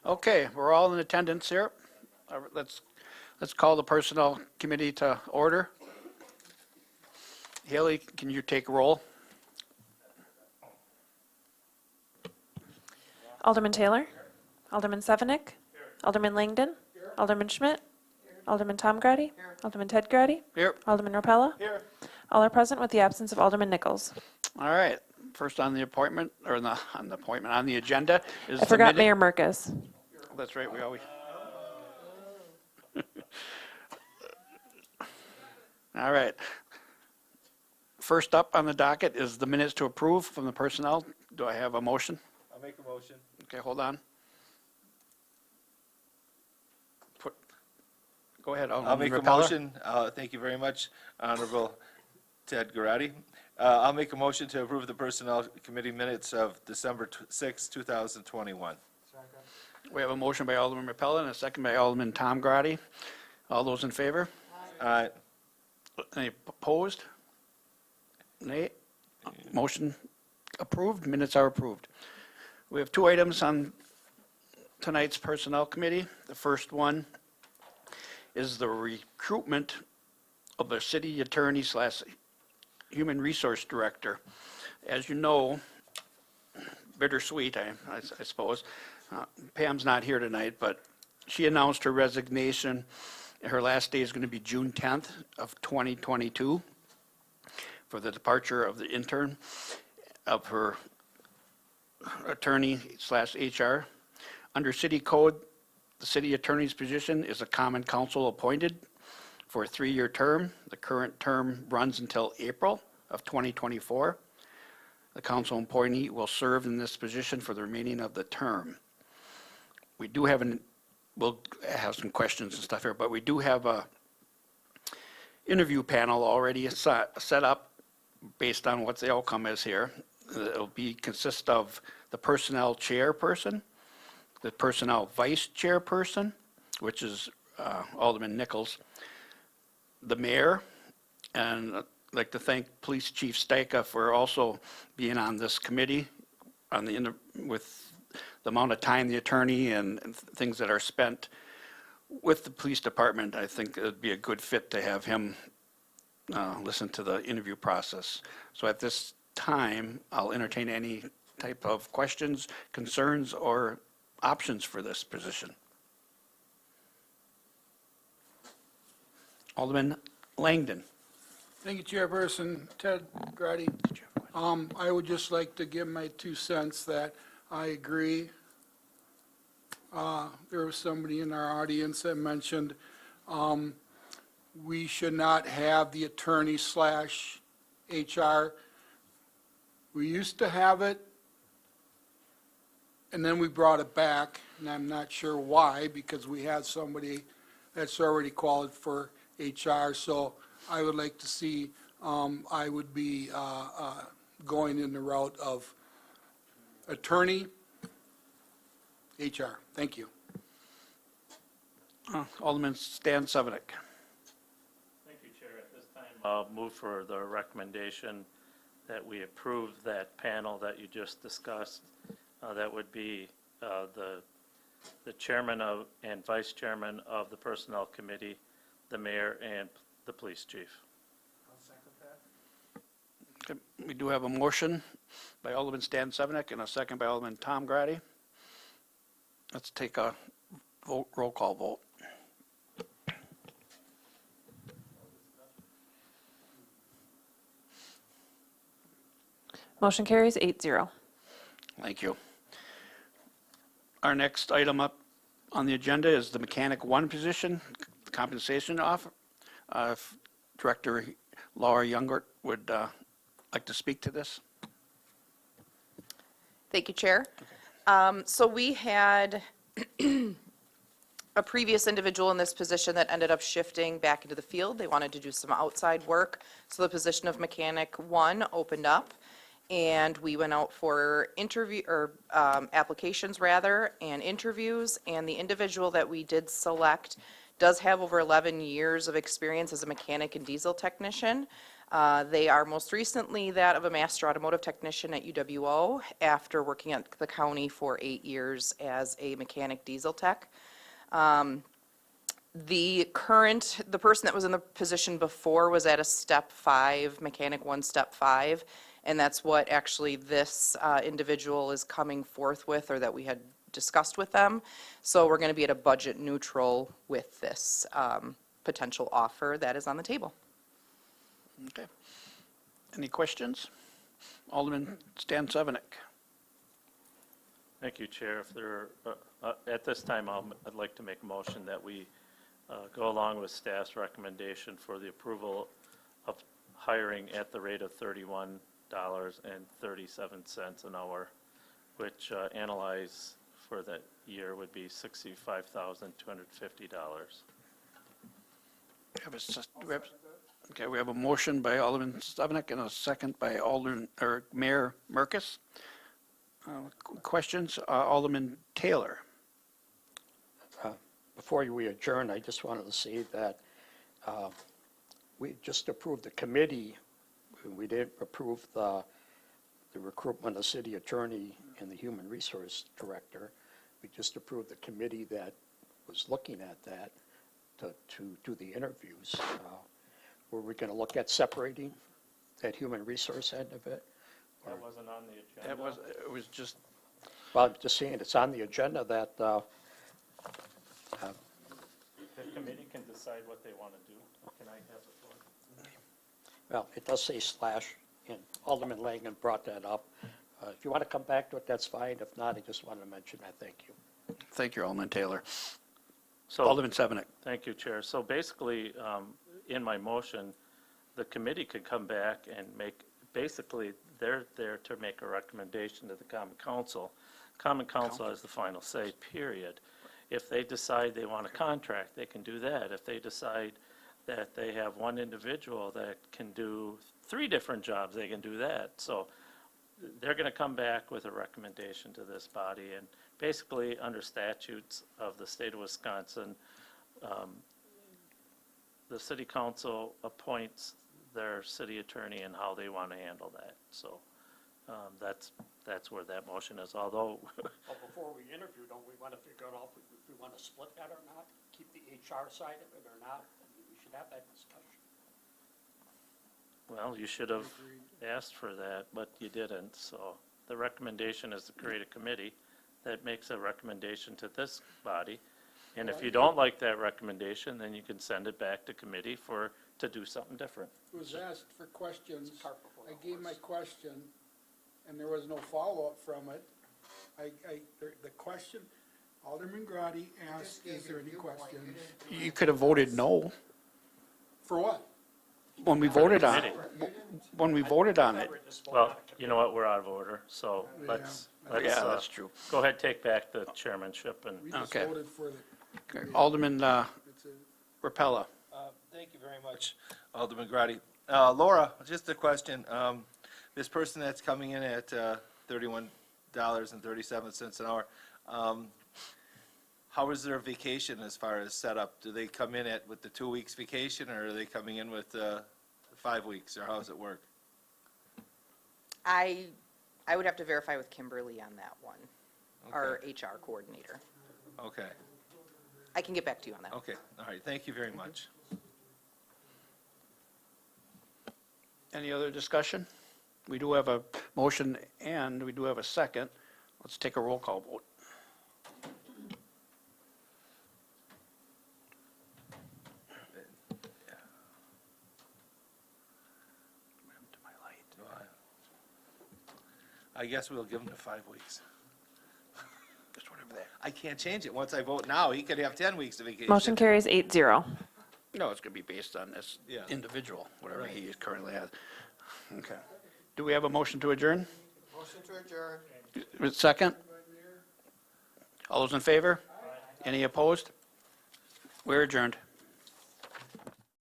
Okay, we're all in attendance here. Let's call the Personnel Committee to order. Haley, can you take roll? Alderman Taylor. Alderman Sevenick. Alderman Langdon. Alderman Schmidt. Alderman Tom Grady. Alderman Ted Grady. Here. Alderman Rapella. Here. All are present with the absence of Alderman Nichols. All right, first on the appointment, or on the agenda is I the forgot minute. Mayor Merkus. That's right, we always. All right. First up on the docket is the minutes to approve from the personnel. Do I have a motion? I'll make a motion. Okay, hold on. Go ahead. I'll make a Rapella. motion. Thank you very much, Honorable Ted Garati. I'll make a motion to approve the Personnel Committee minutes of December 6, 2021. We have a motion by Alderman Rapella and a second by Alderman Tom Grady. All those in favor? Aye. Any opposed? Nay? Motion approved, minutes are approved. We have two items on tonight's Personnel Committee. The first one is the recruitment of the city attorney / human resource director. As you know, bittersweet, I suppose, Pam's not here tonight, but she announced her resignation. Her last day is going to be June 10th of 2022 for the departure of the intern of her attorney / HR. Under city code, the city attorney's position is a common council appointed for a 3-year term. The current term runs until April of 2024. The council appointee will serve in this position for the remaining of the term. We do have we'll have some questions and stuff here, but we do have a interview panel already set up based on what the outcome is here. It'll consist of the personnel chairperson, the personnel vice chairperson, which is Alderman Nichols, the mayor, and I'd like to thank Police Chief Stajka for also being on this committee with the amount of time the attorney and things that are spent with the police department. I think it'd be a good fit to have him listen to the interview process. So at this time, I'll entertain any type of questions, concerns, or options for this position. Alderman Langdon. Thank you, Chairperson Ted Grady. I would just like to give my 2 cents that I agree. There was somebody in our audience that mentioned we should not have the attorney / HR. We used to have it, and then we brought it back, and I'm not sure why, because we had somebody that's already qualified for HR. So I would like to see, I would be going in the route of attorney, HR. Thank you. Alderman Stan Sevenick. Thank you, Chair. At this time, I'll move for the recommendation that we approve that panel that you just discussed. That would be the chairman and vice chairman of the Personnel Committee, the mayor, and the police chief. I'll second that. Okay, we do have a motion by Alderman Stan Sevenick and a second by Alderman Tom Grady. Let's take a roll call vote. Motion carries 8-0. Thank you. Our next item up on the agenda is the Mechanic 1 position, compensation offer. If Director Laura Youngert would like to speak to this. Thank you, Chair. So we had a previous individual in this position that ended up shifting back into the field. They wanted to do some outside work. So the position of Mechanic 1 opened up, and we went out for applications rather, and interviews. And the individual that we did select does have over 11 years of experience as a mechanic and diesel technician. They are most recently that of a master automotive technician at UWO after working at the county for 8 years as a mechanic diesel tech. The person that was in the position before was at a step 5, mechanic 1, step 5, and that's what actually this individual is coming forth with, or that we had discussed with them. So we're going to be at a budget neutral with this potential offer that is on the table. Okay. Any questions? Alderman Stan Sevenick. Thank you, Chair. If there, at this time, I'd like to make a motion that we go along with staff's recommendation for the approval of hiring at the rate of $31.37 an hour, which analyzed for that year would be $65,250. Okay, we have a motion by Alderman Stefanik and a second by Mayor Merkus. Questions? Alderman Taylor. Before we adjourn, I just wanted to say that we just approved the committee. We didn't approve the recruitment of city attorney and the human resource director. We just approved the committee that was looking at that to do the interviews. Were we going to look at separating that human resource end of it? That wasn't on the agenda. It was just, Well, I'm just saying, it's on the agenda that The committee can decide what they want to do. Can I have the floor? well, it does say slash, and Alderman Langen brought that up. If you want to come back to it, that's fine. If not, I just wanted to mention that. Thank you. thank you, Alderman Taylor. So, Alderman Sevenick. thank you, Chair. So basically, in my motion, the committee could come back and basically, they're there to make a recommendation to the Common Council. Common Council has the final say, period. If they decide they want a contract, they can do that. If they decide that they have one individual that can do 3 different jobs, they can do that. So they're going to come back with a recommendation to this body, and basically, under statutes of the state of Wisconsin, the city council appoints their city attorney and how they want to handle that. So that's where that motion is, although, Well, before we interview, don't we want to figure out if we want to split that or not? Keep the HR side of it or not? We should have that discussion. well, you should have asked for that, but you didn't. So the recommendation is to create a committee that makes a recommendation to this body. And if you don't like that recommendation, then you can send it back to committee to do something different. It was asked for questions. cart before the I gave my horse. question, and there was no follow-up from it. The question, Alderman Grady asked, is there any questions? You could have voted no For what? when we voted on Committee. it. When we voted on it. Well, you know what, we're out of order, so Yeah. let's, Yeah, that's true. go ahead, take back the chairmanship and. We just Okay. voted for the, Okay, Alderman it's a, Uh, Rapella. Thank you very much, Alderman Grady. Laura, just a question. This person that's coming in at $31.37 an hour, how is their vacation as far as setup? Do they come in with the 2 weeks vacation, or are they coming in with 5 weeks, or how does it work? I would have to verify with Kimberly on that one, our HR coordinator. Okay, I can get back to you on that. okay, all right, thank you very much. Any other discussion? We do have a motion and we do have a second. Let's take a roll call vote. I guess we'll give him the 5 weeks. Just whatever that. I can't change it. Once I vote now, he could have 10 weeks of vacation. Motion carries 8-0. No, it's going to be based on this Yeah. individual, whatever Right. he currently has. Okay. Do we have a motion to adjourn? Motion to adjourn. With second? All those in favor? Any opposed? We're adjourned.